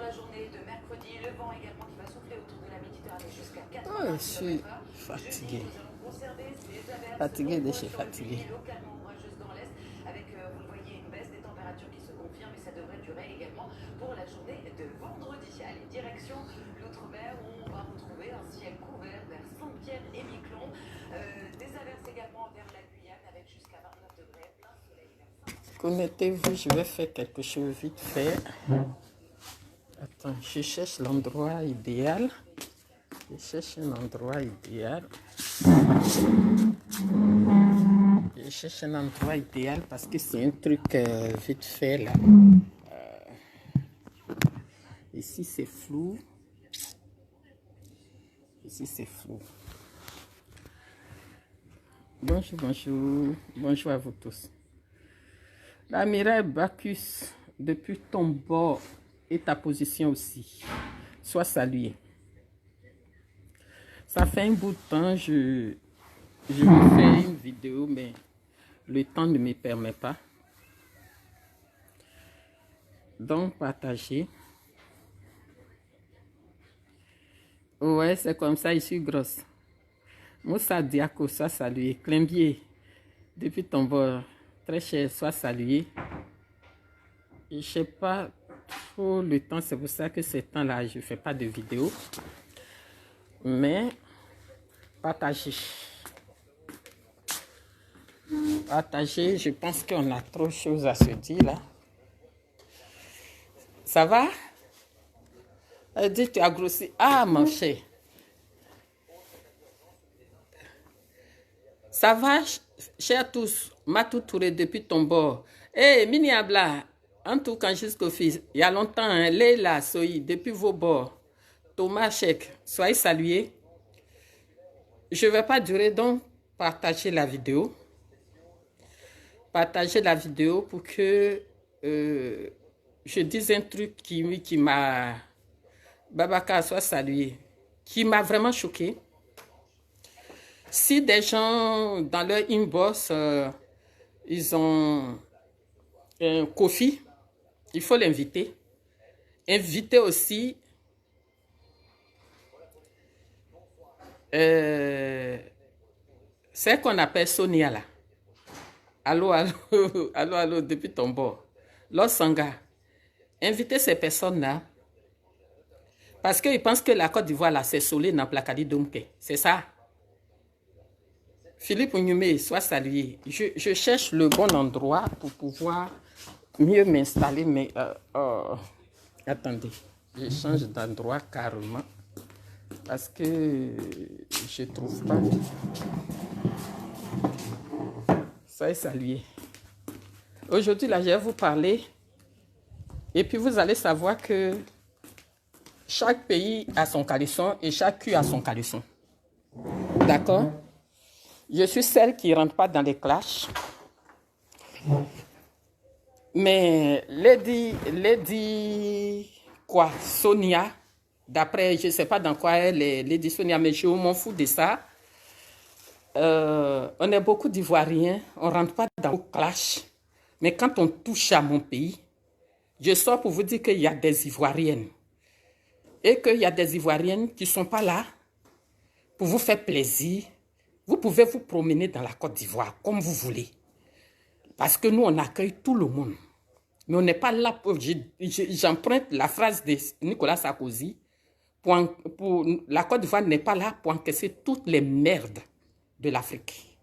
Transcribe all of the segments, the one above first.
la journée de mercredi. Le vent également qui va souffler autour de la Méditerranée jusqu'à 80 Oh, je suis km/h. fatigué. Jeudi, nous allons conserver ces averses Fatigué de nombreuses chez sur le fatigué. pays, localement orageuses dans l'est, avec, vous le voyez, une baisse des températures qui se confirme et ça devrait durer également pour la journée de vendredi. Allez, direction l'outre-mer où on va retrouver un ciel couvert vers Saint-Pierre et Miquelon. Des averses également vers la Guyane avec jusqu'à 29 degrés, plein soleil vers Saint-Pierre. Connectez-vous, je vais faire quelque chose vite fait. Attends, je cherche l'endroit idéal. Je cherche un endroit idéal. Je cherche un endroit idéal parce que c'est un truc vite fait là. Ici c'est flou. Ici c'est flou. Bonjour, bonjour. Bonjour à vous tous. L'amiral Bacchus, depuis ton bord et ta position aussi, sois salué. Ça fait un bout de temps, je vous fais une vidéo, mais le temps ne me permet pas. Donc, partagez. Ouais, c'est comme ça, je suis grosse. Moussa Diako, sois salué. Clembier, depuis ton bord, très cher, sois salué. Je ne sais pas trop le temps, c'est pour ça que ces temps-là, je ne fais pas de vidéo. Mais, partagez. Partagez, je pense qu'on a trop de choses à se dire là. Ça va? Elle dit, tu as grossi. Ah, mon cher. Ça va, chers tous, Matou Touré depuis ton bord. Hé, Miniabla, en tout cas jusqu'au fils, il y a longtemps, hein, Leila Soyi, depuis vos bords. Thomas Chek, soyez salués. Je ne vais pas durer, donc partagez la vidéo. Partagez la vidéo pour que je dise un truc qui m'a... Babacar, soit salué. Qui m'a vraiment choqué. Si des gens, dans leur inbox, ils ont un Kofi, il faut l'inviter. Inviter aussi c'est qu'on appelle Sonia là. Allô, allô, allô, allô, depuis ton bord. Losanga, invitez ces personnes-là parce qu'ils pensent que la Côte d'Ivoire là, c'est Solé dans Placadi Domke. C'est ça. Philippe Ounyoumé, sois salué. Je cherche le bon endroit pour pouvoir mieux m'installer, mais attendez, je change d'endroit carrément parce que je ne trouve pas. Soyez salué. Aujourd'hui, là, je vais vous parler et puis vous allez savoir que chaque pays a son caleçon et chaque cul a son caleçon. D'accord? Je suis celle qui ne rentre pas dans les clashs. Mais Lady quoi, Sonia, d'après, je ne sais pas dans quoi elle est, Lady Sonia, mais je m'en fous de ça. On est beaucoup d'Ivoiriens, on ne rentre pas dans le clash. Mais quand on touche à mon pays, je sors pour vous dire qu'il y a des Ivoiriennes. Et qu'il y a des Ivoiriennes qui ne sont pas là pour vous faire plaisir. Vous pouvez vous promener dans la Côte d'Ivoire comme vous voulez. Parce que nous, on accueille tout le monde. Mais on n'est pas là pour... J'emprunte la phrase de Nicolas Sarkozy. La Côte d'Ivoire n'est pas là pour encaisser toutes les merdes de l'Afrique.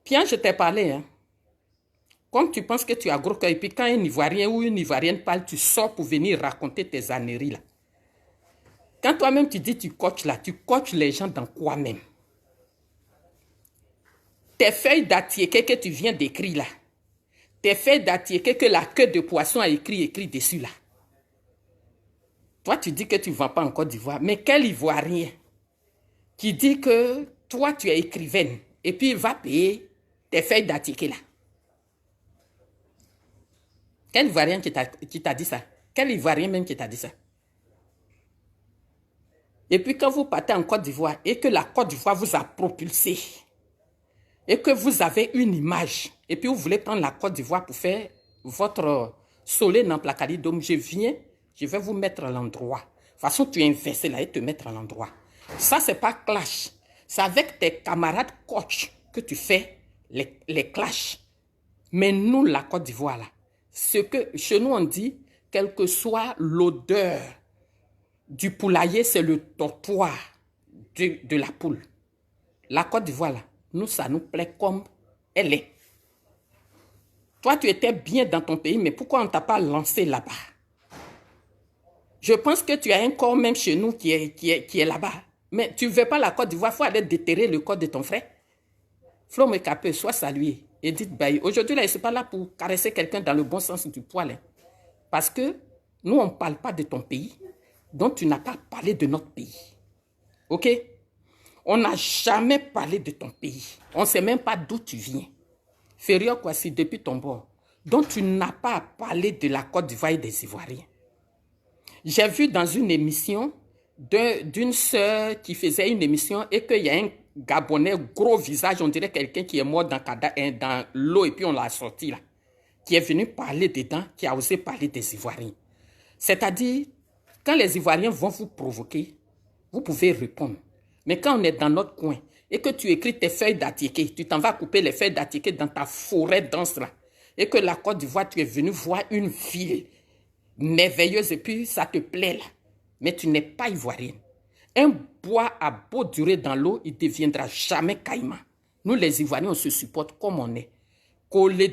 Pierre, je t'ai parlé. Hein. Comme tu penses que tu as gros cœur, et puis quand un Ivoirien ou une Ivoirienne parle, tu sors pour venir raconter tes âneries là. Quand toi-même tu dis tu coaches là, tu coaches les gens dans quoi même? Tes feuilles d'attiéké que tu viens d'écrire là, tes feuilles d'attiéké que la queue de poisson a écrit dessus là. Toi tu dis que tu ne vends pas en Côte d'Ivoire, mais quel Ivoirien qui dit que toi tu es écrivaine et puis il va payer tes feuilles d'attiéké là? Quel Ivoirien qui t'a dit ça? Quel Ivoirien même qui t'a dit ça? Et puis quand vous partez en Côte d'Ivoire et que la Côte d'Ivoire vous a propulsé et que vous avez une image et puis vous voulez prendre la Côte d'Ivoire pour faire votre Solé Namplakadidom, je viens, je vais vous mettre à l'endroit. De toute façon, tu es inversé là et te mettre à l'endroit. Ça, c'est pas clash. C'est avec tes camarades coach que tu fais les clashs. Mais nous, la Côte d'Ivoire, là, ce que chez nous, on dit, quelle que soit l'odeur du poulailler, c'est le tortoir de la poule. La Côte d'Ivoire, là, nous, ça nous plaît comme elle est. Toi, tu étais bien dans ton pays, mais pourquoi on ne t'a pas lancé là-bas? Je pense que tu as un corps même chez nous qui est là-bas. Mais tu ne veux pas la Côte d'Ivoire, il faut aller déterrer le corps de ton frère. Flo Mekape, sois salué. Edith Bailly. Aujourd'hui, là, je ne suis pas là pour caresser quelqu'un dans le bon sens du poil. Hein. Parce que nous, on ne parle pas de ton pays, donc tu n'as pas parlé de notre pays. OK? On n'a jamais parlé de ton pays. On ne sait même pas d'où tu viens. Ferrier Kwasi, depuis ton bord. Donc, tu n'as pas à parler de la Côte d'Ivoire et des Ivoiriens. J'ai vu dans une émission d'une sœur qui faisait une émission et qu'il y a un Gabonais, gros visage, on dirait quelqu'un qui est mort dans l'eau et puis on l'a sorti là, qui est venu parler dedans, qui a osé parler des Ivoiriens. C'est-à-dire, quand les Ivoiriens vont vous provoquer, vous pouvez répondre. Mais quand on est dans notre coin et que tu écris tes feuilles d'attiqué, tu t'en vas couper les feuilles d'attiqué dans ta forêt dense là, et que la Côte d'Ivoire, tu es venu voir une ville merveilleuse et puis ça te plaît là, mais tu n'es pas ivoirienne. Un bois a beau durer dans l'eau, il ne deviendra jamais caïman. Nous les Ivoiriens, on se supporte comme on est. Qu'on le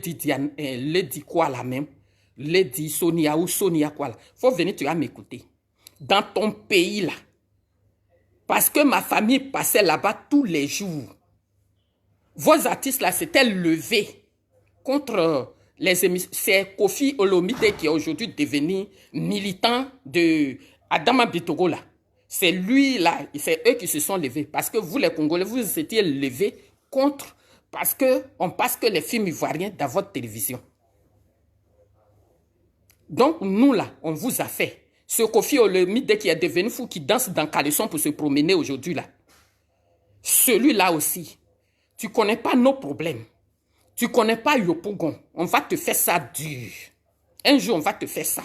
dit quoi là même, le dit Sonia ou Sonia quoi là. Faut venir, tu vas m'écouter. Dans ton pays là, parce que ma famille passait là-bas tous les jours. Vos artistes là s'étaient levés contre les émissions. C'est Kofi Olomide qui est aujourd'hui devenu militant de Adama Bitogo là. C'est lui là, c'est eux qui se sont levés. Parce que vous les Congolais, vous étiez levés contre, parce qu'on passe que les films ivoiriens dans votre télévision. Donc nous là, on vous a fait. Ce Kofi Olomide qui est devenu fou, qui danse dans caleçon pour se promener aujourd'hui là. Celui-là aussi, tu ne connais pas nos problèmes. Tu ne connais pas Yopougon. On va te faire ça dur. Un jour, on va te faire ça.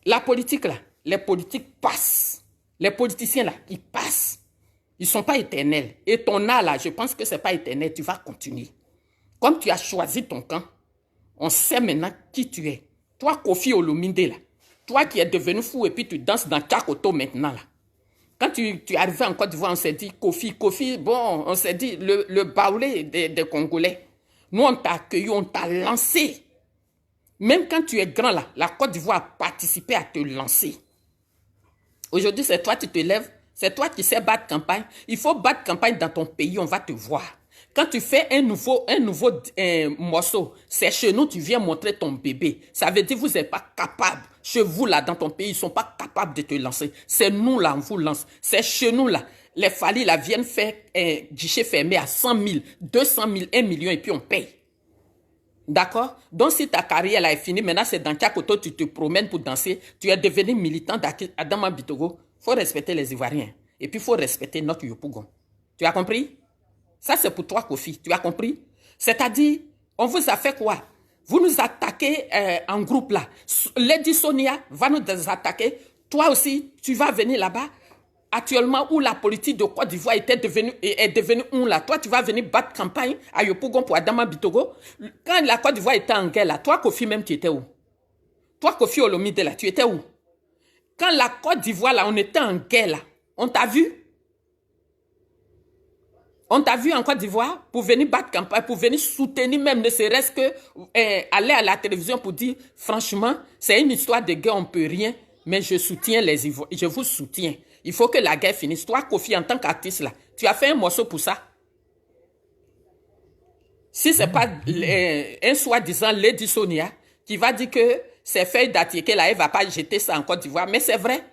La politique là, les politiques passent. Les politiciens là, ils passent. Ils ne sont pas éternels. Et ton art là, je pense que ce n'est pas éternel. Tu vas continuer. Comme tu as choisi ton camp, on sait maintenant qui tu es. Toi, Kofi Olomide là, toi qui es devenu fou et puis tu danses dans Kakoto maintenant là. Quand tu es arrivé en Côte d'Ivoire, on s'est dit Kofi, bon, on s'est dit le baoulé des Congolais. Nous, on t'a accueilli, on t'a lancé. Même quand tu es grand là, la Côte d'Ivoire a participé à te lancer. Aujourd'hui, c'est toi qui te lèves, c'est toi qui sais battre campagne. Il faut battre campagne dans ton pays, on va te voir. Quand tu fais un nouveau morceau, c'est chez nous, tu viens montrer ton bébé. Ça veut dire que vous n'êtes pas capable. Chez vous, là, dans ton pays, ils ne sont pas capables de te lancer. C'est nous, là, on vous lance. C'est chez nous, là. Les Fali, là, viennent faire un guichet fermé à 100 000, 200 000, 1 million, et puis on paye. D'accord? Donc, si ta carrière, là, est finie, maintenant, c'est dans Kakoto, tu te promènes pour danser, tu es devenu militant d'Adama Bitogo. Il faut respecter les Ivoiriens. Et puis, il faut respecter notre Yopougon. Tu as compris? Ça, c'est pour toi, Kofi. Tu as compris? C'est-à-dire, on vous a fait quoi? Vous nous attaquez en groupe là. Lady Sonia va nous attaquer. Toi aussi, tu vas venir là-bas. Actuellement, où la politique de Côte d'Ivoire est devenue où là? Toi, tu vas venir battre campagne à Yopougon pour Adama Bitogo. Quand la Côte d'Ivoire était en guerre là, toi, Kofi, même, tu étais où? Toi, Kofi Olomide là, tu étais où? Quand la Côte d'Ivoire là, on était en guerre là, on t'a vu? On t'a vu en Côte d'Ivoire pour venir battre campagne, pour venir soutenir même, ne serait-ce que aller à la télévision pour dire, franchement, c'est une histoire de guerre, on ne peut rien, mais je soutiens les Ivoiriens, je vous soutiens. Il faut que la guerre finisse. Toi, Kofi, en tant qu'artiste, là, tu as fait un morceau pour ça. Si ce n'est pas un soi-disant Lady Sonia qui va dire que ces feuilles d'attiqué, là, elle ne va pas jeter ça en Côte d'Ivoire, mais c'est vrai.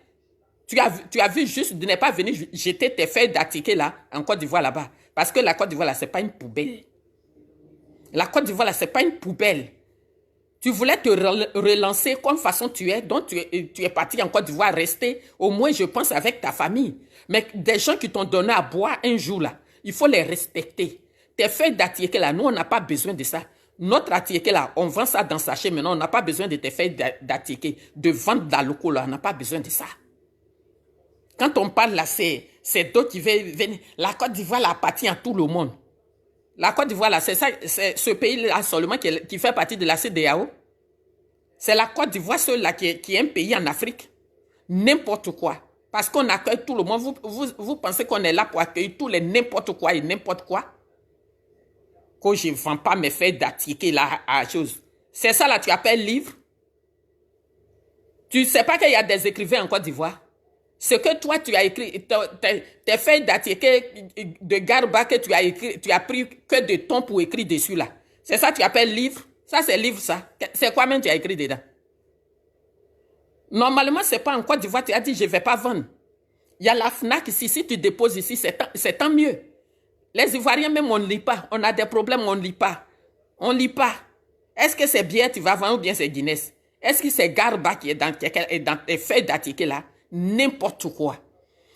Tu as vu juste de ne pas venir jeter tes feuilles d'attiqué, là, en Côte d'Ivoire, là-bas. Parce que la Côte d'Ivoire, là, ce n'est pas une poubelle. La Côte d'Ivoire, là, ce n'est pas une poubelle. Tu voulais te relancer comme façon tu es, donc tu es parti en Côte d'Ivoire, rester au moins, je pense, avec ta famille. Mais des gens qui t'ont donné à boire un jour, là, il faut les respecter. Tes feuilles d'attiqué, là, nous, on n'a pas besoin de ça. Notre attiéké là, on vend ça dans sachet maintenant. On n'a pas besoin de te faire d'attiéké, de vendre dans le locaux là. On n'a pas besoin de ça. Quand on parle là, c'est d'autres qui veulent venir. La Côte d'Ivoire là, appartient à tout le monde. La Côte d'Ivoire là, c'est ce pays-là seulement qui fait partie de la CEDEAO. C'est la Côte d'Ivoire seule là qui est un pays en Afrique. N'importe quoi. Parce qu'on accueille tout le monde. Vous pensez qu'on est là pour accueillir tous les n'importe quoi et n'importe quoi? Que je ne vends pas mes faits d'attiquer là à chose. C'est ça là, tu appelles livre? Tu ne sais pas qu'il y a des écrivains en Côte d'Ivoire? Ce que toi, tu as écrit, tes feuilles d'attiquer de Garba que tu as écrit, tu as pris que de ton pour écrire dessus là. C'est ça que tu appelles livre? Ça, c'est livre, ça. C'est quoi même tu as écrit dedans? Normalement, ce n'est pas en Côte d'Ivoire, tu as dit, je ne vais pas vendre. Il y a la FNAC ici, si tu déposes ici, c'est tant mieux. Les Ivoiriens même, on ne lit pas. On a des problèmes, on ne lit pas. On ne lit pas. Est-ce que c'est bien tu vas vendre ou bien c'est Guinness? Est-ce que c'est Garba qui est dans tes feuilles d'attiquer là? N'importe quoi.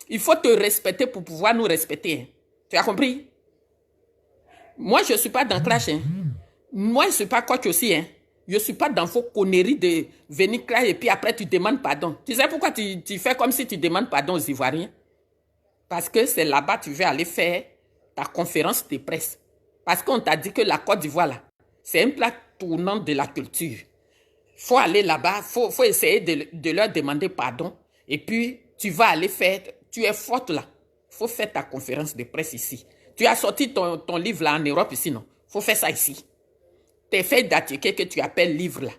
Il faut te respecter pour pouvoir nous respecter. Hein. Tu as compris? Moi, je ne suis pas dans clash. Hein. Moi, je ne suis pas coach aussi. Hein. Je ne suis pas dans vos conneries de venir clash et puis après tu demandes pardon. Tu sais pourquoi tu fais comme si tu demandes pardon aux Ivoiriens? Parce que c'est là-bas que tu veux aller faire ta conférence de presse. Parce qu'on t'a dit que la Côte d'Ivoire, là, c'est un plat tournant de la culture. Il faut aller là-bas, il faut essayer de leur demander pardon. Et puis, tu vas aller faire, tu es forte là. Il faut faire ta conférence de presse ici. Tu as sorti ton livre là en Europe ici, non? Il faut faire ça ici. Tes faits d'attiquer que tu appelles livre là.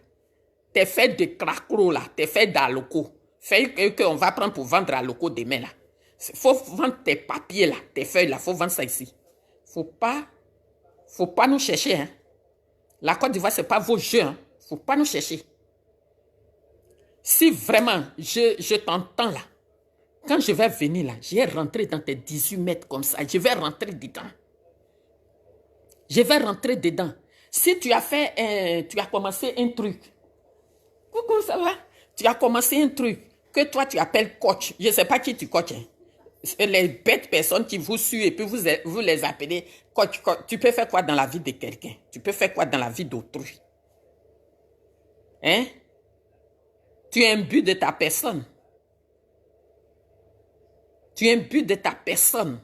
Tes faits de cracro là. Tes faits d'alloco. Faits qu'on va prendre pour vendre à loco demain là. Il faut vendre tes papiers là, tes feuilles là. Il faut vendre ça ici. Faut pas nous chercher. Hein. La Côte d'Ivoire, ce n'est pas vos jeux. Hein. Faut pas nous chercher. Si vraiment, je t'entends là, quand je vais venir là, je vais rentrer dans tes 18 mètres comme ça, je vais rentrer dedans. Je vais rentrer dedans. Si tu as commencé un truc, coucou, ça va? Tu as commencé un truc que toi tu appelles coach. Je ne sais pas qui tu coaches. Hein. Les bêtes personnes qui vous suivent et puis vous les appelez coach. Tu peux faire quoi dans la vie de quelqu'un? Tu peux faire quoi dans la vie d'autrui? Hein? Tu es un but de ta personne. Tu es un but de ta personne.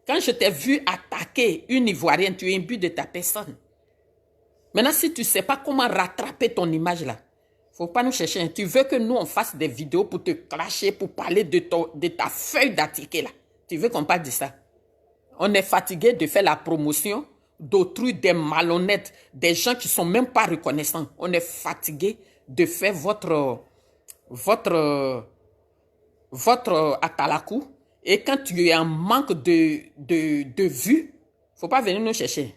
Quand je t'ai vu attaquer une Ivoirienne, tu es un but de ta personne. Maintenant, si tu ne sais pas comment rattraper ton image là, il ne faut pas nous chercher. Tu veux que nous, on fasse des vidéos pour te clasher, pour parler de ta feuille d'attiquer là. Tu veux qu'on parle de ça? On est fatigué de faire la promotion d'autrui, des malhonnêtes, des gens qui ne sont même pas reconnaissants. On est fatigué de faire votre atalakou. Et quand tu es en manque de vue, il ne faut pas venir nous chercher.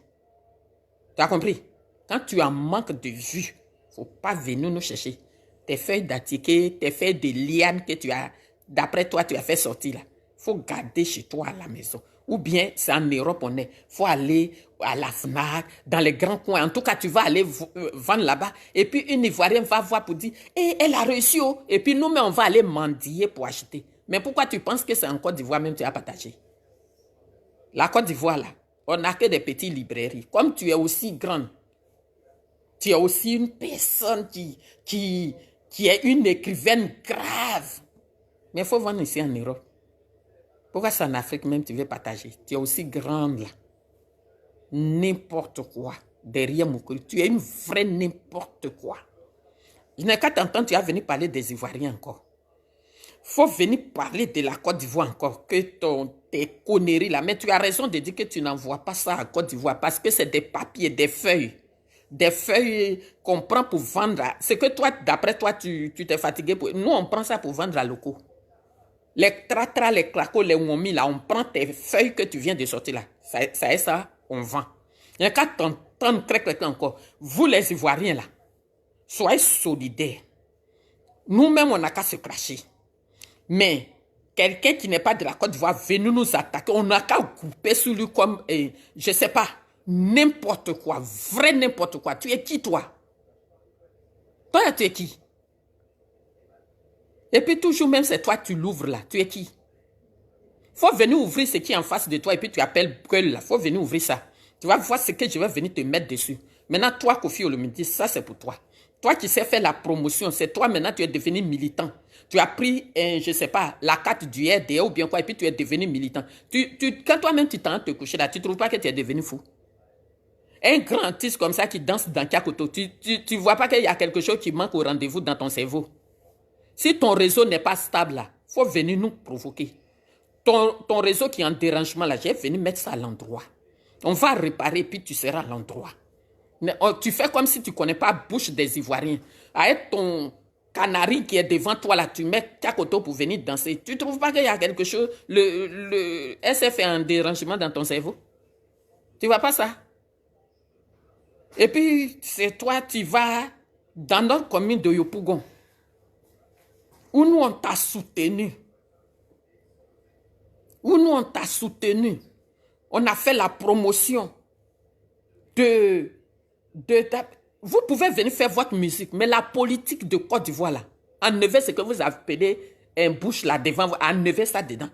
Tu as compris? Quand tu es en manque de vue, il ne faut pas venir nous chercher. Tes feuilles d'attiquer, tes feuilles de liane que tu as, d'après toi, tu as fait sortir là. Il faut garder chez toi à la maison. Ou bien, c'est en Europe, on est. Il faut aller à la FNAC, dans les grands coins. En tout cas, tu vas aller vendre là-bas. Et puis, une Ivoirienne va voir pour dire, elle a reçu. Oh. Et puis, nous-mêmes, on va aller mendier pour acheter. Mais pourquoi tu penses que c'est en Côte d'Ivoire même tu as partagé? La Côte d'Ivoire, là, on n'a que des petites librairies. Comme tu es aussi grande, tu es aussi une personne qui est une écrivaine grave. Mais il faut vendre ici en Europe. Pourquoi c'est en Afrique même tu veux partager? Tu es aussi grande là. N'importe quoi. Derrière mon cul. Tu es une vraie n'importe quoi. Je n'ai qu'à t'entendre, tu vas venir parler des Ivoiriens encore. Il faut venir parler de la Côte d'Ivoire encore. Que tes conneries là. Mais tu as raison de dire que tu n'envoies pas ça à Côte d'Ivoire. Parce que c'est des papiers, des feuilles. Des feuilles qu'on prend pour vendre. C'est que toi, d'après toi, tu t'es fatigué. Nous, on prend ça pour vendre à locaux. Les tratras, les clacos, les womis, là, on prend tes feuilles que tu viens de sortir là. Ça est ça, on vend. Il n'y a qu'à t'entendre encore. Vous, les Ivoiriens, là, soyez solidaires. Nous-mêmes, on n'a qu'à se cracher. Mais quelqu'un qui n'est pas de la Côte d'Ivoire venu nous attaquer, on n'a qu'à couper sur lui comme, je ne sais pas, n'importe quoi, vrai n'importe quoi. Tu es qui, toi? Toi, tu es qui? Et puis toujours même, c'est toi, tu l'ouvres là. Tu es qui? Faut venir ouvrir ce qui est en face de toi et puis tu appelles gueule là. Faut venir ouvrir ça. Tu vas voir ce que je vais venir te mettre dessus. Maintenant, toi, Kofi Olomide, ça c'est pour toi. Toi qui sais faire la promotion, c'est toi maintenant, tu es devenu militant. Tu as pris, je ne sais pas, la carte du RDA ou bien quoi, et puis tu es devenu militant. Quand toi-même tu t'en te coucher là, tu ne trouves pas que tu es devenu fou? Un grand artiste comme ça qui danse dans Kakoto, tu ne vois pas qu'il y a quelque chose qui manque au rendez-vous dans ton cerveau. Si ton réseau n'est pas stable là, il faut venir nous provoquer. Ton réseau qui est en dérangement là, j'ai venu mettre ça à l'endroit. On va réparer puis tu seras à l'endroit. Tu fais comme si tu ne connais pas la bouche des Ivoiriens. Avec ton canari qui est devant toi là, tu mets Kakoto pour venir danser. Tu ne trouves pas qu'il y a quelque chose, le SF est en dérangement dans ton cerveau? Tu ne vois pas ça? Et puis, c'est toi, tu vas dans notre commune de Yopougon, où nous on t'a soutenu. Où nous on t'a soutenu. On a fait la promotion vous pouvez venir faire votre musique, mais la politique de Côte d'Ivoire là, enlevez ce que vous appelez un bouche là devant vous, enlevez ça dedans.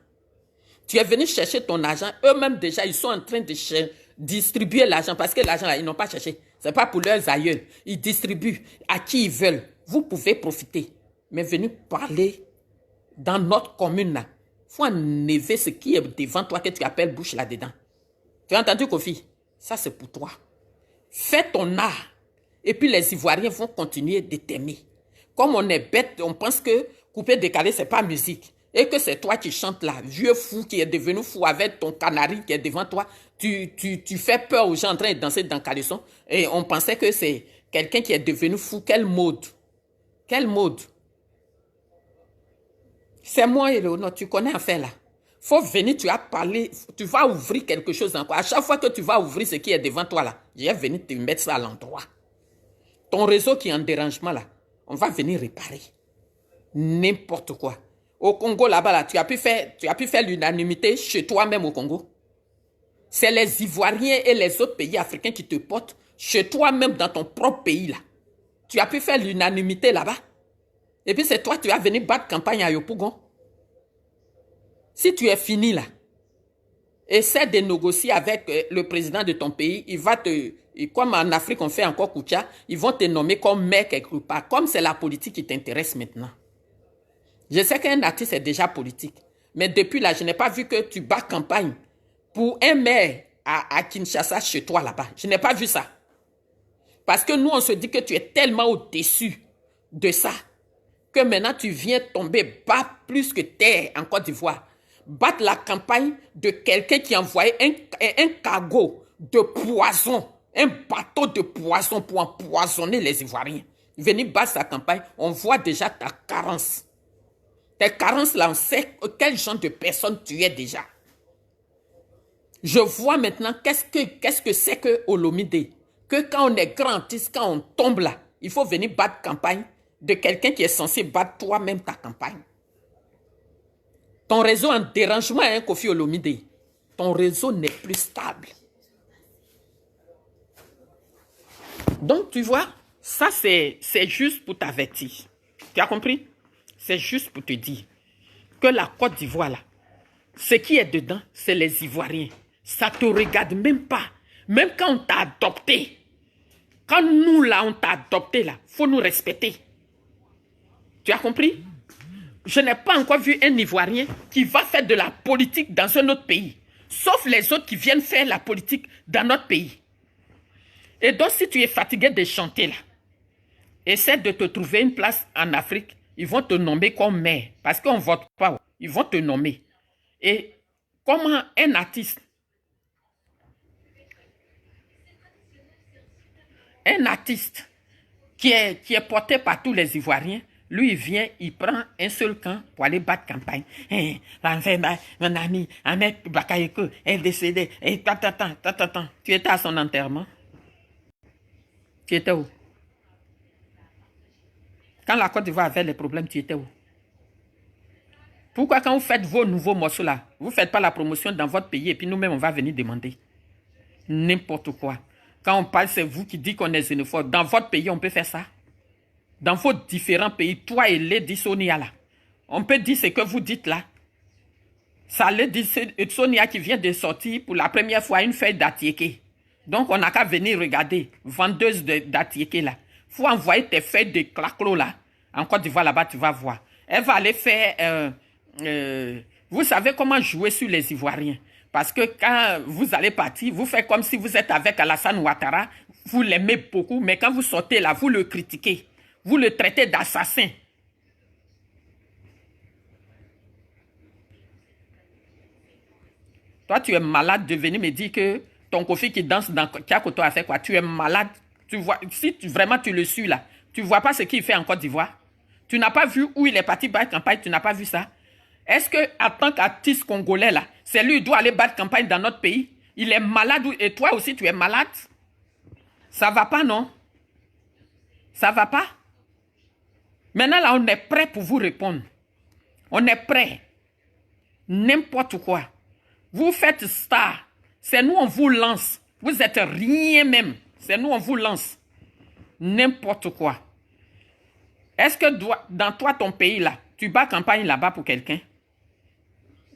Tu es venu chercher ton argent, eux-mêmes déjà, ils sont en train de distribuer l'argent, parce que l'argent là, ils n'ont pas cherché. Ce n'est pas pour leurs aïeuls. Ils distribuent à qui ils veulent. Vous pouvez profiter. Mais venez parler dans notre commune là. Il faut enlever ce qui est devant toi que tu appelles bouche là-dedans. Tu as entendu, Kofi? Ça, c'est pour toi. Fais ton art. Et puis les Ivoiriens vont continuer de t'aimer. Comme on est bête, on pense que couper décalé, ce n'est pas musique. Et que c'est toi qui chantes là, vieux fou qui est devenu fou avec ton canari qui est devant toi. Tu fais peur aux gens en train de danser dans caleçon. Et on pensait que c'est quelqu'un qui est devenu fou. Quel mode? Quel mode? C'est moi, Eleonore, tu connais affaire là. Faut venir, tu as parlé, tu vas ouvrir quelque chose encore. À chaque fois que tu vas ouvrir ce qui est devant toi là, je vais venir te mettre ça à l'endroit. Ton réseau qui est en dérangement là, on va venir réparer. N'importe quoi. Au Congo là-bas, là, tu as pu faire l'unanimité chez toi-même au Congo. C'est les Ivoiriens et les autres pays africains qui te portent chez toi-même dans ton propre pays là. Tu as pu faire l'unanimité là-bas. Et puis c'est toi, tu as venu battre campagne à Yopougon. Si tu es fini là, essaie de négocier avec le président de ton pays. Il va comme en Afrique on fait encore Koutia, ils vont te nommer comme maire quelque part. Comme c'est la politique qui t'intéresse maintenant. Je sais qu'un artiste est déjà politique. Mais depuis là, je n'ai pas vu que tu bats campagne pour un maire à Kinshasa chez toi là-bas. Je n'ai pas vu ça. Parce que nous, on se dit que tu es tellement au-dessus de ça que maintenant tu viens tomber bas plus que terre en Côte d'Ivoire. Battre la campagne de quelqu'un qui a envoyé un cargo de poison, un bateau de poison pour empoisonner les Ivoiriens. Venir battre sa campagne, on voit déjà ta carence. Tes carences là, on sait quel genre de personne tu es déjà. Je vois maintenant qu'est-ce que c'est que Olomide. Que quand on est grand artiste, quand on tombe là, il faut venir battre campagne de quelqu'un qui est censé battre toi-même ta campagne. Ton réseau en dérangement, hein, Kofi Olomide. Ton réseau n'est plus stable. Donc, tu vois, ça c'est juste pour t'avertir. Tu as compris? C'est juste pour te dire que la Côte d'Ivoire, là, ce qui est dedans, c'est les Ivoiriens. Ça ne te regarde même pas. Même quand on t'a adopté. Quand nous, là, on t'a adopté, là, il faut nous respecter. Tu as compris? Je n'ai pas encore vu un Ivoirien qui va faire de la politique dans un autre pays. Sauf les autres qui viennent faire la politique dans notre pays. Et donc, si tu es fatigué de chanter, là, essaie de te trouver une place en Afrique. Ils vont te nommer comme maire. Parce qu'on ne vote pas. Ils vont te nommer. Et comment un artiste qui est porté par tous les Ivoiriens, lui, il vient, il prend un seul camp pour aller battre campagne. Mon ami, Ahmed Bakayoko, est décédé. Tu étais à son enterrement? Tu étais où? Quand la Côte d'Ivoire avait les problèmes, tu étais où? Pourquoi quand vous faites vos nouveaux morceaux là, vous ne faites pas la promotion dans votre pays et puis nous-mêmes on va venir demander? N'importe quoi. Quand on parle, c'est vous qui dites qu'on est xénophobe. Dans votre pays, on peut faire ça? Dans vos différents pays, toi et Lady Sonia là, on peut dire ce que vous dites là. Ça Lady Sonia qui vient de sortir pour la première fois une feuille d'Atiéké. Donc, on n'a qu'à venir regarder. Vendeuse d'Atiéké, là. Il faut envoyer tes feuilles de claclo, là. En Côte d'Ivoire, là-bas, tu vas voir. Elle va aller faire... vous savez comment jouer sur les Ivoiriens. Parce que quand vous allez partir, vous faites comme si vous êtes avec Alassane Ouattara. Vous l'aimez beaucoup, mais quand vous sortez là, vous le critiquez. Vous le traitez d'assassin. Toi, tu es malade de venir me dire que ton Kofi qui danse dans Kiakoto a fait quoi? Tu es malade. Tu vois, si vraiment tu le suis là, tu ne vois pas ce qu'il fait en Côte d'Ivoire. Tu n'as pas vu où il est parti battre campagne, tu n'as pas vu ça. Est-ce qu'en tant qu'artiste congolais là, c'est lui qui doit aller battre campagne dans notre pays? Il est malade et toi aussi tu es malade? Ça va pas, non? Ça va pas? Maintenant là, on est prêt pour vous répondre. On est prêt. N'importe quoi. Vous faites star. C'est nous, on vous lance. Vous êtes rien même. C'est nous, on vous lance. N'importe quoi. Est-ce que dans toi, ton pays, là, tu bats campagne là-bas pour quelqu'un?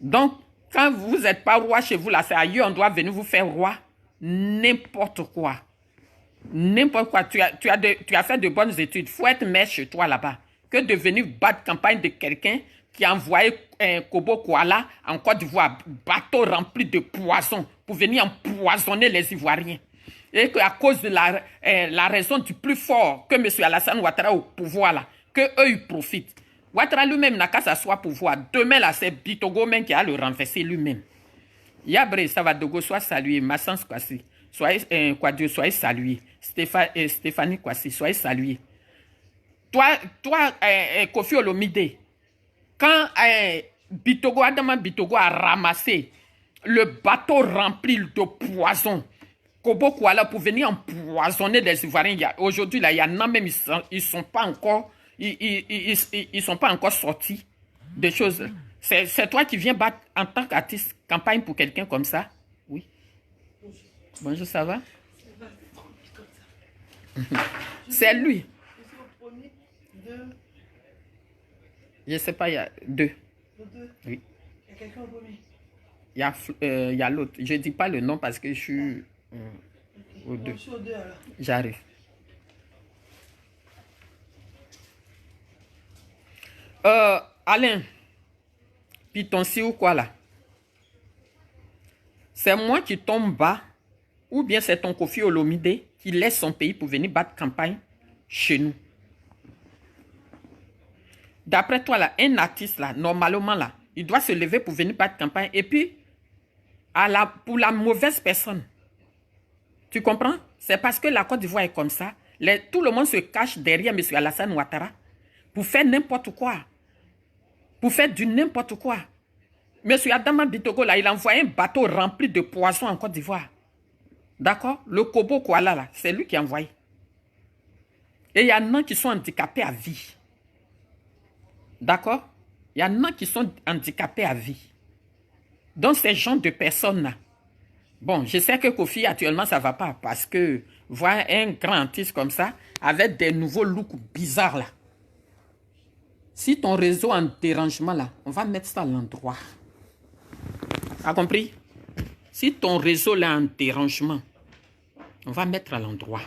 Donc, quand vous n'êtes pas roi chez vous, là, c'est ailleurs, on doit venir vous faire roi. N'importe quoi. N'importe quoi. Tu as fait de bonnes études. Il faut être maître chez toi là-bas. Que de venir battre campagne de quelqu'un qui a envoyé un Kobo Koala en Côte d'Ivoire, bateau rempli de poison, pour venir empoisonner les Ivoiriens. Et qu'à cause de la raison du plus fort que M. Alassane Ouattara au pouvoir, là, qu'eux, ils profitent. Ouattara lui-même n'a qu'à s'asseoir pouvoir. Demain, là, c'est Bitogo même qui a le renverser lui-même. Yabre, Savadogo, soit salué. Massens Kwasi, soyez salué. Stéphanie Kwasi, soyez salué. Toi, Kofi Olomide, quand Adama Bitogo a ramassé le bateau rempli de poison, Kobo Koala pour venir empoisonner les Ivoiriens, aujourd'hui, là, il y en a même, ils sont pas encore, ils sont pas encore sortis des choses. C'est toi qui viens battre en tant qu'artiste campagne pour quelqu'un comme ça? Oui. Bonjour, ça va? C'est lui. Je ne sais pas, il y a deux. Oui. Il y a quelqu'un au premier. Il y a l'autre. Je ne dis pas le nom parce que je suis au deux. J'arrive. Alain, Pitonci ou quoi là? C'est moi qui tombe bas ou bien c'est ton Kofi Olomide qui laisse son pays pour venir battre campagne chez nous? D'après toi, là, un artiste, là, normalement, là, il doit se lever pour venir battre campagne. Et puis, pour la mauvaise personne. Tu comprends? C'est parce que la Côte d'Ivoire est comme ça. Tout le monde se cache derrière M. Alassane Ouattara pour faire n'importe quoi. Pour faire du n'importe quoi. M. Adama Bitogo, là, il a envoyé un bateau rempli de poissons en Côte d'Ivoire. D'accord? Le Kobo Koala, là, c'est lui qui a envoyé. Et il y en a qui sont handicapés à vie. D'accord? Il y en a qui sont handicapés à vie. Donc, ces gens de personnes-là. Bon, je sais que Kofi, actuellement, ça ne va pas. Parce que voir un grand artiste comme ça, avec des nouveaux looks bizarres, là. Si ton réseau est en dérangement, là, on va mettre ça à l'endroit. Tu as compris? Si ton réseau là, est en dérangement, on va mettre à l'endroit.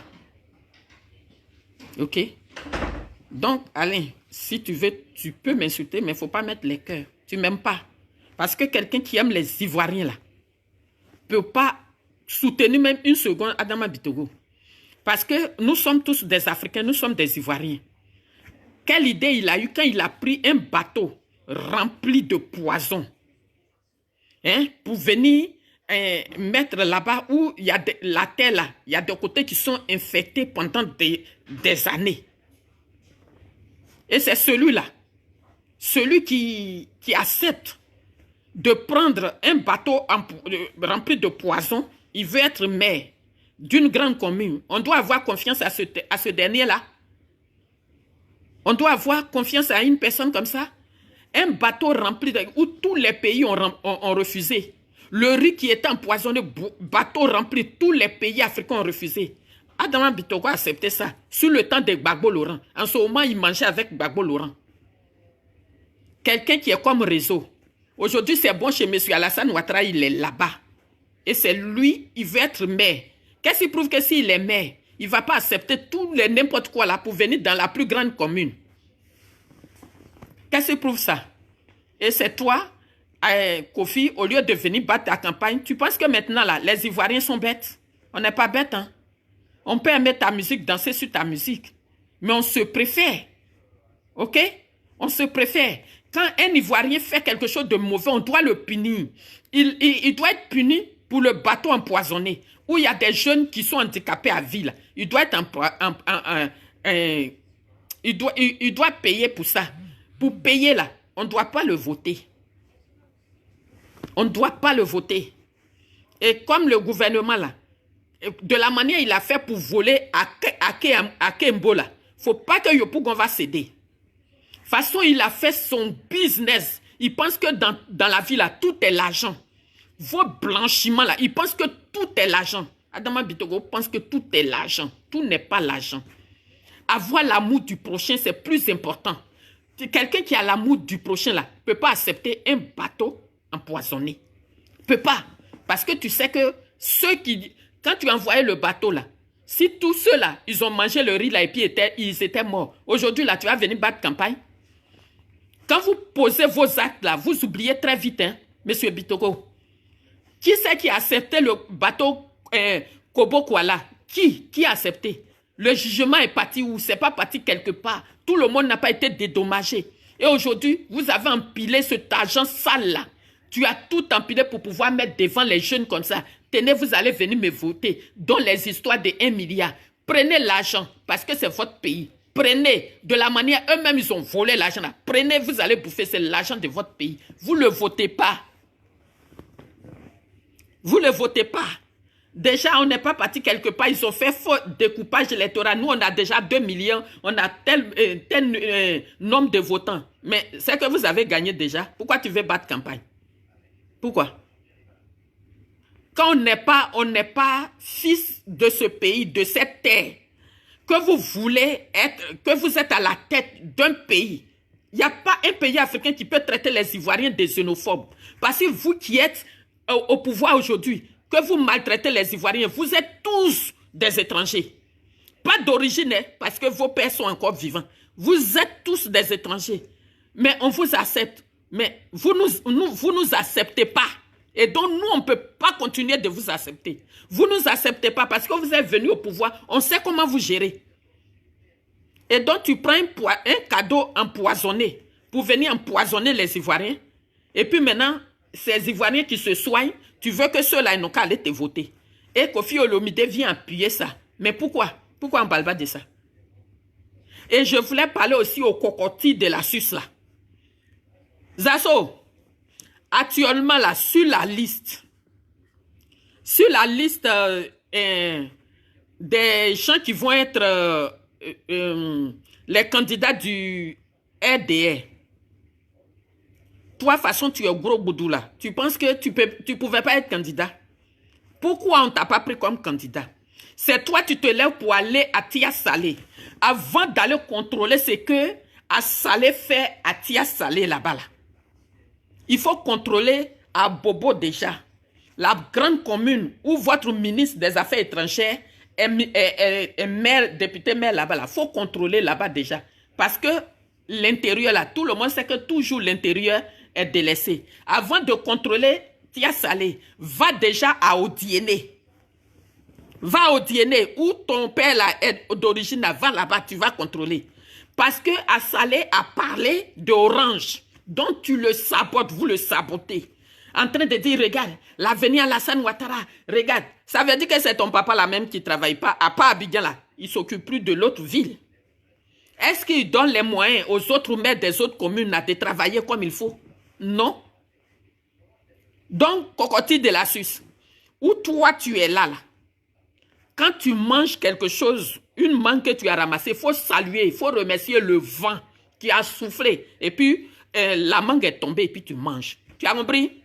Ok? Donc, Alain, si tu veux, tu peux m'insulter, mais il ne faut pas mettre les cœurs. Tu ne m'aimes pas. Parce que quelqu'un qui aime les Ivoiriens, là, ne peut pas soutenir même une seconde Adama Bitogo. Parce que nous sommes tous des Africains, nous sommes des Ivoiriens. Quelle idée il a eu quand il a pris un bateau rempli de poison, hein, pour venir mettre là-bas où il y a la terre, là, il y a des côtés qui sont infectés pendant des années. Et c'est celui-là, celui qui accepte de prendre un bateau rempli de poison, il veut être maire d'une grande commune. On doit avoir confiance à ce dernier-là. On doit avoir confiance à une personne comme ça. Un bateau rempli où tous les pays ont refusé. Le riz qui était empoisonné, bateau rempli, tous les pays africains ont refusé. Adama Bitogo a accepté ça sur le temps de Gbagbo Laurent. En ce moment, il mangeait avec Gbagbo Laurent. Quelqu'un qui est comme réseau. Aujourd'hui, c'est bon chez M. Alassane Ouattara, il est là-bas. Et c'est lui, il veut être maire. Qu'est-ce qui prouve que s'il est maire, il ne va pas accepter tout les n'importe quoi là pour venir dans la plus grande commune? Qu'est-ce qui prouve ça? Et c'est toi, Kofi, au lieu de venir battre ta campagne, tu penses que maintenant là, les Ivoiriens sont bêtes? On n'est pas bêtes, hein? On peut aimer ta musique, danser sur ta musique. Mais on se préfère. OK? On se préfère. Quand un Ivoirien fait quelque chose de mauvais, on doit le punir. Il doit être puni pour le bateau empoisonné, où il y a des jeunes qui sont handicapés à vie. Là. Il doit être il doit payer pour ça. Pour payer là, on ne doit pas le voter. On ne doit pas le voter. Et comme le gouvernement là, de la manière il a fait pour voler à Kembo là, il ne faut pas que Yopougon va céder. De toute façon, il a fait son business. Il pense que dans la vie là, tout est l'argent. Vos blanchiments là, il pense que tout est l'argent. Adama Bitogo pense que tout est l'argent. Tout n'est pas l'argent. Avoir l'amour du prochain, c'est plus important. Quelqu'un qui a l'amour du prochain là, ne peut pas accepter un bateau empoisonné. Ne peut pas. Parce que tu sais que ceux qui... Quand tu envoyais le bateau là, si tous ceux là, ils ont mangé le riz là et puis ils étaient morts. Aujourd'hui là, tu vas venir battre campagne. Quand vous posez vos actes là, vous oubliez très vite, hein, monsieur Bitogo. Qui c'est qui a accepté le bateau Kobo Kuala? Qui a accepté? Le jugement est parti où? C'est pas parti quelque part. Tout le monde n'a pas été dédommagé. Et aujourd'hui, vous avez empilé cet argent sale là. Tu as tout empilé pour pouvoir mettre devant les jeunes comme ça. Tenez, vous allez venir me voter. Dans les histoires de 1 milliard. Prenez l'argent parce que c'est votre pays. Prenez, de la manière, eux-mêmes, ils ont volé l'argent là. Prenez, vous allez bouffer, c'est l'argent de votre pays. Vous ne le votez pas. Vous ne le votez pas. Déjà, on n'est pas parti quelque part. Ils ont fait faux découpage électoral. Nous, on a déjà 2 millions. On a tel nombre de votants. Mais c'est que vous avez gagné déjà. Pourquoi tu veux battre campagne? Pourquoi? Quand on n'est pas fils de ce pays, de cette terre, que vous voulez être, que vous êtes à la tête d'un pays, il n'y a pas un pays africain qui peut traiter les Ivoiriens des xénophobes. Parce que vous qui êtes au pouvoir aujourd'hui, que vous maltraitez les Ivoiriens, vous êtes tous des étrangers. Pas d'origine, hein, parce que vos pères sont encore vivants. Vous êtes tous des étrangers. Mais on vous accepte. Mais vous nous acceptez pas. Et donc, nous, on ne peut pas continuer de vous accepter. Vous ne nous acceptez pas parce que vous êtes venus au pouvoir. On sait comment vous gérer. Et donc, tu prends un cadeau empoisonné pour venir empoisonner les Ivoiriens. Et puis maintenant, ces Ivoiriens qui se soignent, tu veux que ceux-là n'ont qu'à aller te voter. Et Kofi Olomide vient appuyer ça. Mais pourquoi? Pourquoi on ne parle pas de ça? Et je voulais parler aussi au cocotier de la Suisse là. Zasso, actuellement là, sur la liste des gens qui vont être les candidats du RDR, toi, de toute façon, tu es gros boudou là. Tu penses que tu pouvais pas être candidat? Pourquoi on t'a pas pris comme candidat? C'est toi, tu te lèves pour aller à Tia Salé. Avant d'aller contrôler ce que à Salé fait à Tia Salé là-bas là. Il faut contrôler à Bobo déjà, la grande commune où votre ministre des Affaires étrangères est maire, député maire là-bas. Il faut contrôler là-bas déjà. Parce que l'intérieur là, tout le monde sait que toujours l'intérieur est délaissé. Avant de contrôler Tia Salé, va déjà à Odiéné. Va à Odiéné où ton père là est d'origine, va là-bas, tu vas contrôler. Parce que à Salé a parlé d'Orange. Donc tu le sabotes, vous le sabotez. En train de dire, regarde, l'avenir Alassane Ouattara, regarde. Ça veut dire que c'est ton papa là même qui ne travaille pas, à part Abidjan là. Il ne s'occupe plus de l'autre ville. Est-ce qu'il donne les moyens aux autres maires des autres communes là, de travailler comme il faut? Non. Donc, cocotier de la Suisse, où toi tu es là, quand tu manges quelque chose, une mangue que tu as ramassée, il faut saluer, il faut remercier le vent qui a soufflé. Et puis, la mangue est tombée et puis tu manges. Tu as compris?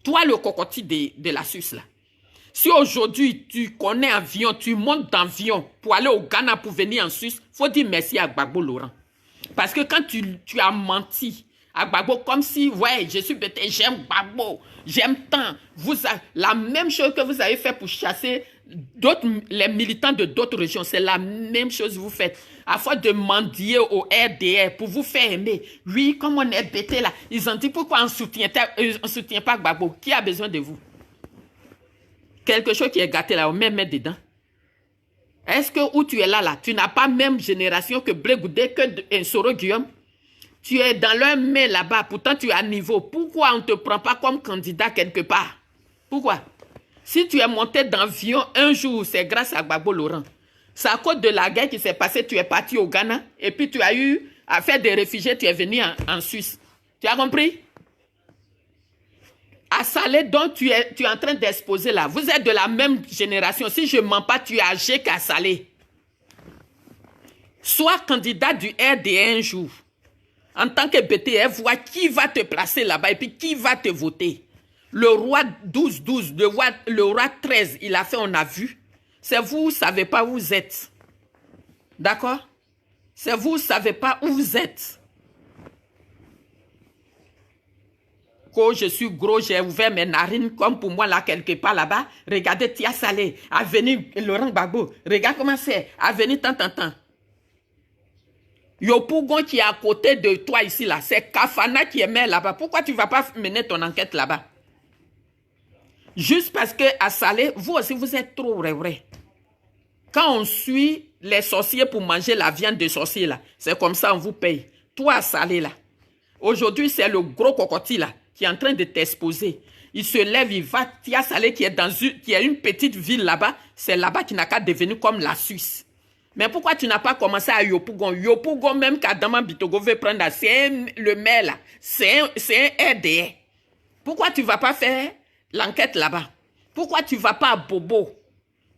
Toi, le cocotier de la Suisse, là. Si aujourd'hui, tu connais un avion, tu montes d'avion pour aller au Ghana pour venir en Suisse, il faut dire merci à Gbagbo Laurent. Parce que quand tu as menti À Gbagbo, comme si, ouais, je suis bêté, j'aime Gbagbo, j'aime tant. La même chose que vous avez fait pour chasser les militants de d'autres régions, c'est la même chose que vous faites. À force de mendier au RDR pour vous faire aimer. Oui, comme on est bêté là, ils ont dit pourquoi on ne soutient pas Gbagbo. Qui a besoin de vous? Quelque chose qui est gâté là, on met dedans. Est-ce que où tu es là, tu n'as pas même génération que Blé Goudé, que Soro Guillaume? Tu es dans leur main là-bas, pourtant tu es à niveau. Pourquoi on ne te prend pas comme candidat quelque part? Pourquoi? Si tu es monté d'avion un jour, c'est grâce à Gbagbo Laurent. C'est à cause de la guerre qui s'est passée, tu es parti au Ghana et puis tu as eu à faire des réfugiés, tu es venu en Suisse. Tu as compris? À Salé, dont tu es en train d'exposer là, vous êtes de la même génération. Si je ne mens pas, tu es âgé qu'à Salé. Sois candidat du RDA un jour. En tant que BTF, vois qui va te placer là-bas et puis qui va te voter. Le roi 12-12, le roi 13, il a fait, on a vu. C'est vous ne savez pas où vous êtes. D'accord? C'est vous ne savez pas où vous êtes. Quand je suis gros, j'ai ouvert mes narines comme pour moi là, quelque part là-bas. Regardez, Tia Salé, avenue Laurent Gbagbo. Regarde comment c'est, avenue tant. Yopougon qui est à côté de toi ici là, c'est Kafana qui est maire là-bas. Pourquoi tu ne vas pas mener ton enquête là-bas? Juste parce que à Salé, vous aussi vous êtes trop vrai. Quand on suit les sorciers pour manger la viande de sorcier là, c'est comme ça on vous paye. Toi à Salé là, aujourd'hui c'est le gros cocotier là qui est en train de t'exposer. Il se lève, il va, Tia Salé qui est une petite ville là-bas, c'est là-bas qui n'a qu'à devenir comme la Suisse. Mais pourquoi tu n'as pas commencé à Yopougon? Yopougon même qu'Adama Bitogo veut prendre, c'est le maire là, c'est un RDA. Pourquoi tu ne vas pas faire l'enquête là-bas? Pourquoi tu ne vas pas à Bobo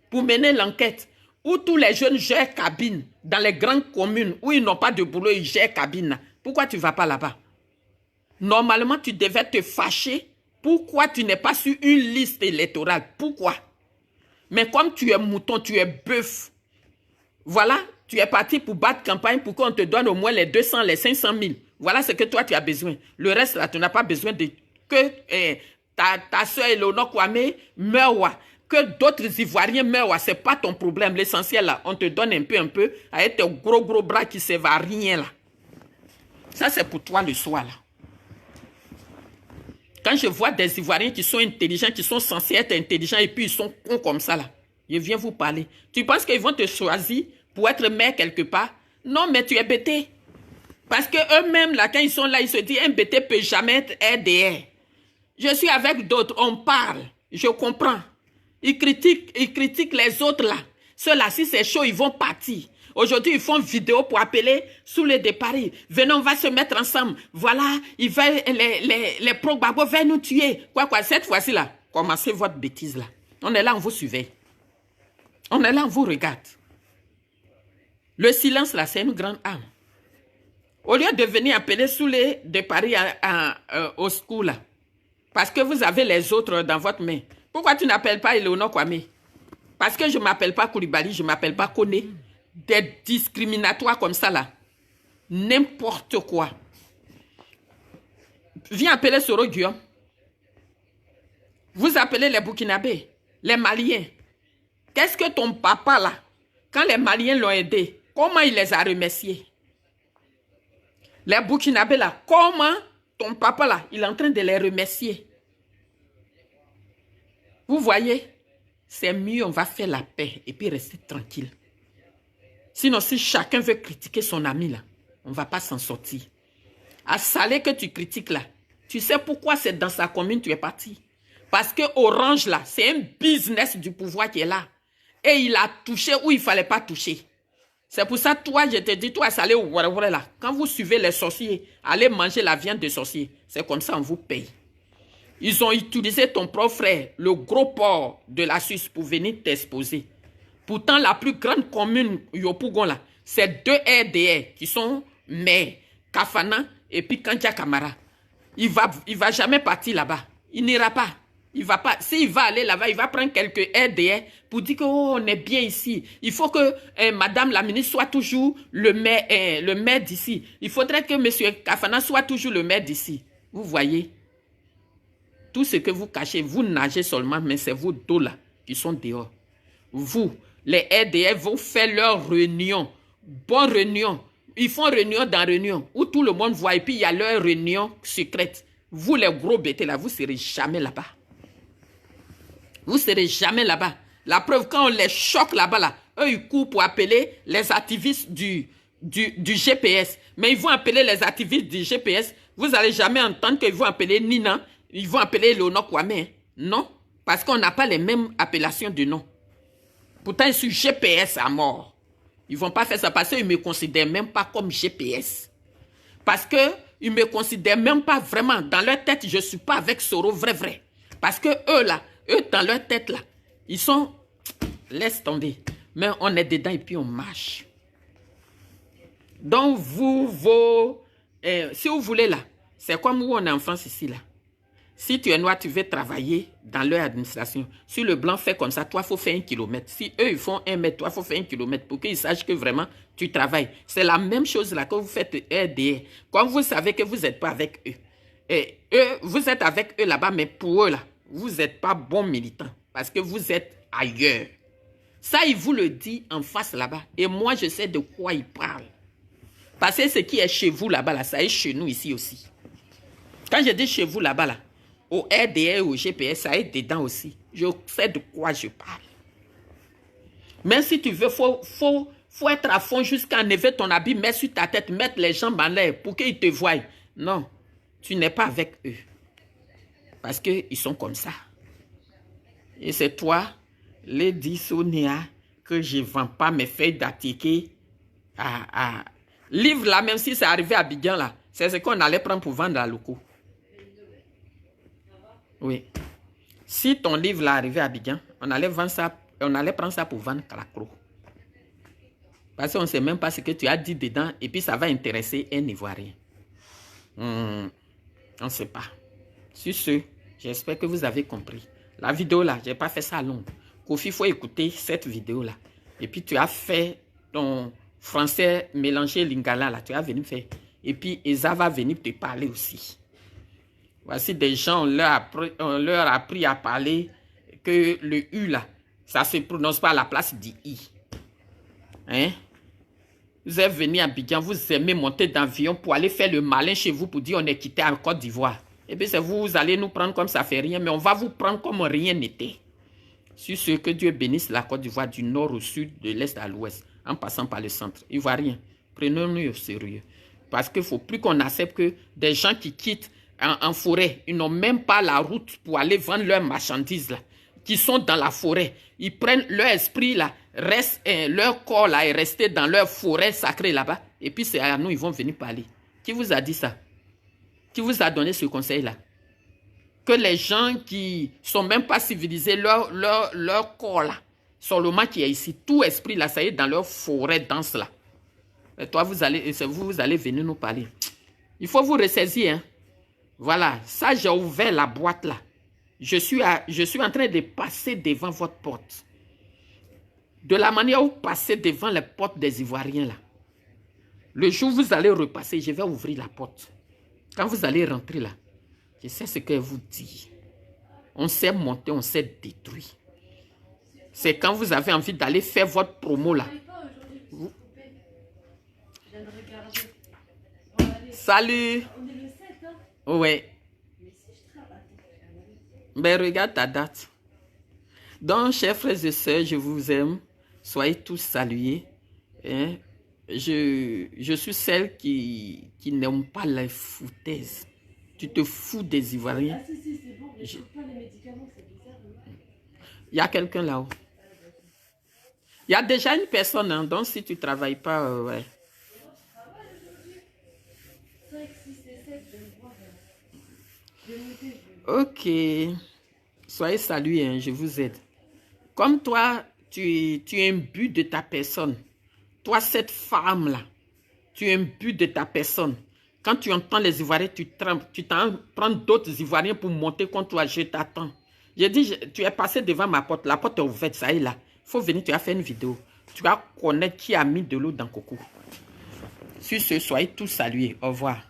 pour mener l'enquête où tous les jeunes gèrent cabine dans les grandes communes où ils n'ont pas de boulot, ils gèrent cabine? Pourquoi tu ne vas pas là-bas? Normalement, tu devais te fâcher. Pourquoi tu n'es pas sur une liste électorale? Pourquoi? Mais comme tu es mouton, tu es bœuf, voilà, tu es parti pour battre campagne pour qu'on te donne au moins les 200, les 500 000. Voilà ce que toi, tu as besoin. Le reste, là, tu n'as pas besoin de que ta soeur Eleonore Kwame meure. Que d'autres Ivoiriens meurent, ce n'est pas ton problème. L'essentiel, là, on te donne un peu, avec tes gros bras qui ne servent à rien, là. Ça, c'est pour toi le soir, là. Quand je vois des Ivoiriens qui sont intelligents, qui sont censés être intelligents, et puis ils sont cons comme ça, là, je viens vous parler. Tu penses qu'ils vont te choisir pour être maire quelque part? Non, mais tu es bêté. Parce qu'eux-mêmes, là, quand ils sont là, ils se disent, un bêté ne peut jamais être RDR. Je suis avec d'autres, on parle, je comprends. Ils critiquent les autres, là. Ceux-là, si c'est chaud, ils vont partir. Aujourd'hui, ils font vidéo pour appeler sous les départs. Venez, on va se mettre ensemble. Voilà, les pro-Gbagbo veulent nous tuer. Quoi, cette fois-ci, là, commencez votre bêtise, là. On est là, on vous surveille. On est là, on vous regarde. Le silence, là, c'est une grande arme. Au lieu de venir appeler sous les départs au secours, là, parce que vous avez les autres dans votre main, pourquoi tu n'appelles pas Eleonore Kwame? Parce que je ne m'appelle pas Koulibaly, je ne m'appelle pas Koné. Des discriminatoires comme ça, là. N'importe quoi. Viens appeler Soro Guillaume. Vous appelez les Burkinabés, les Maliens. Qu'est-ce que ton papa, là, quand les Maliens l'ont aidé, comment il les a remerciés? Les Burkinabés, là, comment ton papa, là, il est en train de les remercier? Vous voyez, c'est mieux, on va faire la paix et puis rester tranquille. Sinon, si chacun veut critiquer son ami, là, on ne va pas s'en sortir. À Salé que tu critiques, là, tu sais pourquoi c'est dans sa commune que tu es parti? Parce que Orange, là, c'est un business du pouvoir qui est là. Et il a touché où il ne fallait pas toucher. C'est pour ça, toi, je te dis, toi, Salé, là, quand vous suivez les sorciers, allez manger la viande de sorciers. C'est comme ça, on vous paye. Ils ont utilisé ton propre frère, le gros porc de la Suisse, pour venir t'exposer. Pourtant, la plus grande commune, Yopougon, là, c'est 2 RDR qui sont maires, Kafana et puis Kandia Kamara. Il va jamais partir là-bas. Il n'ira pas. Il va pas, s'il va aller là-bas, il va prendre quelques RDA pour dire que oh, on est bien ici. Il faut que Madame la ministre soit toujours le maire d'ici. Il faudrait que Monsieur Kafana soit toujours le maire d'ici. Vous voyez? Tout ce que vous cachez, vous nagez seulement, mais c'est vos dos là qui sont dehors. Vous, les RDA vont faire leur réunion. Bonne réunion. Ils font réunion dans réunion où tout le monde voit et puis il y a leur réunion secrète. Vous les gros bêtés là, vous ne serez jamais là-bas. Vous ne serez jamais là-bas. La preuve, quand on les choque là-bas, là, eux, ils courent pour appeler les activistes du GPS. Mais ils vont appeler les activistes du GPS. Vous n'allez jamais entendre qu'ils vont appeler Nina. Ils vont appeler Léonore Kwame. Non, parce qu'on n'a pas les mêmes appellations de nom. Pourtant, ils sont GPS à mort. Ils ne vont pas faire ça parce qu'ils ne me considèrent même pas comme GPS. Parce qu'ils ne me considèrent même pas vraiment. Dans leur tête, je ne suis pas avec Soro vrai. Parce que eux, là, eux, dans leur tête, là, ils sont... Laisse tomber. Mais on est dedans et puis on marche. Donc, si vous voulez, là, c'est comme où on est en France ici, là. Si tu es noir, tu veux travailler dans leur administration. Si le blanc fait comme ça, toi, il faut faire 1 kilomètre. Si eux, ils font 1 mètre, toi, il faut faire 1 kilomètre pour qu'ils sachent que vraiment, tu travailles. C'est la même chose là que vous faites RDA. Quand vous savez que vous n'êtes pas avec eux. Et eux, vous êtes avec eux là-bas, mais pour eux, là, vous n'êtes pas bons militants. Parce que vous êtes ailleurs. Ça, il vous le dit en face là-bas. Et moi, je sais de quoi il parle. Parce que ce qui est chez vous là-bas, là, ça est chez nous ici aussi. Quand je dis chez vous là-bas, là, au RDA, au GPS, ça est dedans aussi. Je sais de quoi je parle. Mais si tu veux, faut être à fond jusqu'à enlever ton habit, mettre sur ta tête, mettre les jambes en l'air pour qu'ils te voient. Non, tu n'es pas avec eux. Parce qu'ils sont comme ça. Et c'est toi, Lady Sonia, que je ne vends pas mes feuilles d'attiquer à... Livre là, même si c'est arrivé à Abidjan là, c'est ce qu'on allait prendre pour vendre à Loko. Oui. Si ton livre là arrivé à Abidjan, on allait vendre ça, on allait prendre ça pour vendre Calacro. Parce qu'on ne sait même pas ce que tu as dit dedans et puis ça va intéresser un Ivoirien. On ne sait pas. Sur ce, j'espère que vous avez compris. La vidéo là, je n'ai pas fait ça long. Kofi, il faut écouter cette vidéo là. Et puis tu as fait ton français mélangé lingala là, tu as venu faire. Et puis Eza va venir te parler aussi. Voici des gens, on leur a appris à parler que le U là, ça ne se prononce pas à la place du I. Hein? Vous êtes venu à Abidjan, vous aimez monter d'avion pour aller faire le malin chez vous pour dire on est quitté en Côte d'Ivoire. Et bien c'est vous allez nous prendre comme ça fait rien, mais on va vous prendre comme rien n'était. Sur ce, que Dieu bénisse la Côte d'Ivoire du nord au sud, de l'est à l'ouest, en passant par le centre. Ivoirien, prenons-nous au sérieux. Parce qu'il ne faut plus qu'on accepte que des gens qui quittent en forêt, ils n'ont même pas la route pour aller vendre leurs marchandises là, qui sont dans la forêt. Ils prennent leur esprit là, leur corps là est resté dans leur forêt sacrée là-bas. Et puis c'est à nous, ils vont venir parler. Qui vous a dit ça? Qui vous a donné ce conseil-là? Que les gens qui ne sont même pas civilisés, leur corps là, seulement qui est ici, tout esprit là, ça y est dans leur forêt dense là. Et toi, vous allez venir nous parler. Il faut vous ressaisir, hein. Voilà, ça j'ai ouvert la boîte là. Je suis en train de passer devant votre porte. De la manière où vous passez devant les portes des Ivoiriens là. Le jour où vous allez repasser, je vais ouvrir la porte. Quand vous allez rentrer là, je sais ce que vous dit. On s'est monté, on s'est détruit. C'est quand vous avez envie d'aller faire votre promo là. Salut. Ouais. Ben regarde ta date. Donc, chers frères et sœurs, je vous aime. Soyez tous salués. Hein? Je suis celle qui n'aime pas les foutaises. Tu te fous des Ivoiriens. Ah, si, c'est bon. Je ne pas les médicaments, c'est bizarre. Il y a quelqu'un là-haut. Il y a déjà une personne, hein, donc si tu ne travailles pas, ouais. Ok. Soyez salués, hein, je vous aide. Comme toi, tu es imbu de ta personne. Toi, cette femme-là, tu es imbu de ta personne. Quand tu entends les Ivoiriens, tu trembles. Tu t'en prends d'autres Ivoiriens pour monter contre toi. Je t'attends. J'ai dit, tu es passé devant ma porte. La porte est ouverte, ça y est là. Il faut venir, tu as fait une vidéo. Tu vas connaître qui a mis de l'eau dans Coco. Sur ce, soyez tous salués. Au revoir.